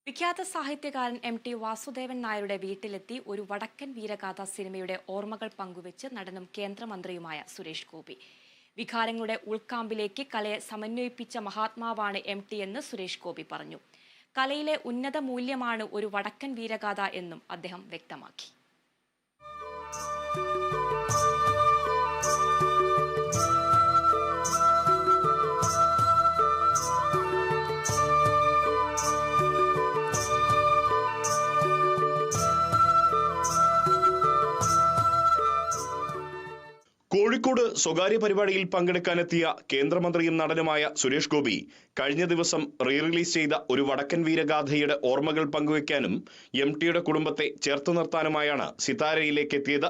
വിഖ്യാത സാഹിത്യകാരൻ MT വാസുദേവൻ നായരുടെ വീട്ടിലെത്തി ഒരു വടക്കൻ വീരഗാഥ സിനിമയുടെ ഓർമ്മകൾ പങ്കുവെച്ച് നടനും കേന്ദ്രമന്ത്രിയുമായ സുരേഷ് ഗോപി. വികാരങ്ങളുടെ ഉൾക്കാമ്പിലേക്ക് കലയെ സമന്വയിപ്പിച്ച മഹാത്മാവാണ് MT എന്ന് സുരേഷ് ഗോപി പറഞ്ഞു. കലയിലെ ഉന്നത മൂല്യമാണ് ഒരു വടക്കൻ വീരഗാഥ എന്നും അദ്ദേഹം വ്യക്തമാക്കി. കോഴിക്കോട് സ്വകാര്യ പരിപാടിയിൽ പങ്കെടുക്കാനെത്തിയ കേന്ദ്രമന്ത്രിയും നടനുമായ സുരേഷ് ഗോപി കഴിഞ്ഞ ദിവസം റിലീസ് ചെയ്ത ഒരു വടക്കൻ വീരഗാഥയുടെ ഓർമ്മകൾ പങ്കുവയ്ക്കാനും MTയുടെ കുടുംബത്തെ ചേർത്ത് നിർത്താനുമായാണ് സിതാരയിലേക്ക് എത്തിയത്.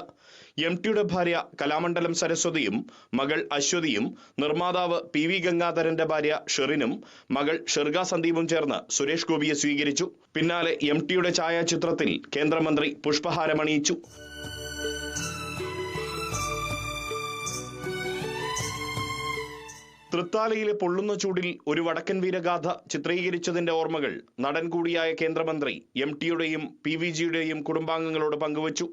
MTയുടെ ഭാര്യ കലാമണ്ഡലം സരസ്വതിയും മകൾ അശ്വതിയും നിർമ്മാതാവ് PV ഗംഗാധരന്റെ ഭാര്യ ഷെറിനും മകൾ ഷെർഗ സന്ദീപും ചേർന്ന് സുരേഷ് ഗോപിയെ സ്വീകരിച്ചു. പിന്നാലെ MTയുടെ ഛായാചിത്രത്തിൽ കേന്ദ്രമന്ത്രി പുഷ്പഹാരമണിയിച്ചു. തൃത്താലയിലെ പൊള്ളുന്ന ചൂടിൽ ഒരു വടക്കൻ വീരഗാഥ ചിത്രീകരിച്ചതിന്റെ ഓർമ്മകൾ നടൻ കൂടിയായ കേന്ദ്രമന്ത്രി MTയുടെയും PVജിയുടെയും കുടുംബാംഗങ്ങളോട് പങ്കുവച്ചു.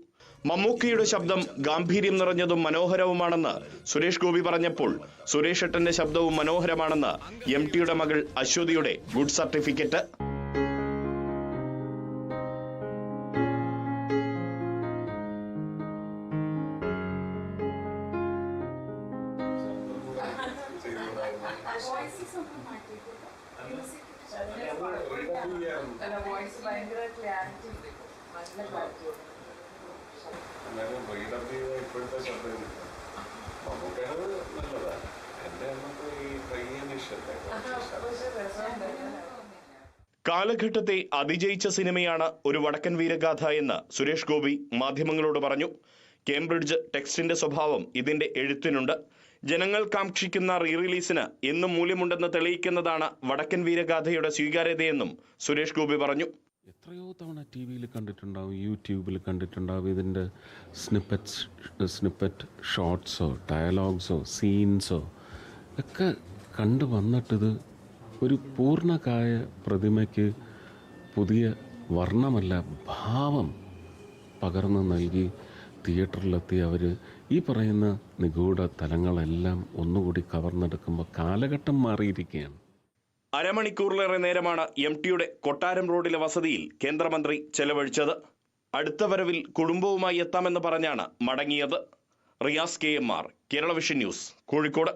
മമ്മൂക്കയുടെ ശബ്ദം ഗാംഭീര്യം നിറഞ്ഞതും മനോഹരവുമാണെന്ന് സുരേഷ് ഗോപി പറഞ്ഞപ്പോൾ സുരേഷ് ഏട്ടന്റെ ശബ്ദവും മനോഹരമാണെന്ന് MTയുടെ മകൾ അശ്വതിയുടെ ഗുഡ് സർട്ടിഫിക്കറ്റ്. കാലഘട്ടത്തെ അതിജയിച്ച സിനിമയാണ് ഒരു വടക്കൻ വീരഗാഥ എന്ന് സുരേഷ് ഗോപി മാധ്യമങ്ങളോട് പറഞ്ഞു. കേംബ്രിഡ്ജ് ടെക്സ്റ്റിന്റെ സ്വഭാവം ഇതിന്റെ എഴുത്തിനുണ്ട്. ജനങ്ങൾ കാക്ഷിക്കുന്ന റിലീസിന് എന്നും മൂല്യമുണ്ടെന്ന് തെളിയിക്കുന്നതാണ് വടക്കൻ വീരഗാഥയുടെ സ്വീകാര്യതയെന്നും സുരേഷ് ഗോപി പറഞ്ഞു. എത്രയോ തവണ TV-യിൽ കണ്ടിട്ടുണ്ടാവും, യൂട്യൂബിൽ കണ്ടിട്ടുണ്ടാവും. ഇതിൻ്റെ സ്നിപ്പറ്റ് ഷോർട്സോ ഡയലോഗ്സോ സീൻസോ ഒക്കെ കണ്ടു വന്നിട്ടിത് ഒരു പൂർണ്ണകായ പ്രതിമയ്ക്ക് പുതിയ വർണ്ണമല്ല ഭാവം പകർന്നു നൽകി തിയേറ്ററിലെത്തി അവർ ഈ പറയുന്ന നിഗൂഢ തലങ്ങളെല്ലാം ഒന്നുകൂടി കവർന്നെടുക്കുമ്പോൾ കാലഘട്ടം മാറിയിരിക്കുകയാണ്. അരമണിക്കൂറിലേറെ നേരമാണ് MTയുടെ കൊട്ടാരം റോഡിലെ വസതിയിൽ കേന്ദ്രമന്ത്രി ചെലവഴിച്ചത്. അടുത്ത വരവിൽ കുടുംബവുമായി എത്താമെന്ന് പറഞ്ഞാണ് മടങ്ങിയത്. Riyas KMR, Kerala vision news, Kozhikode.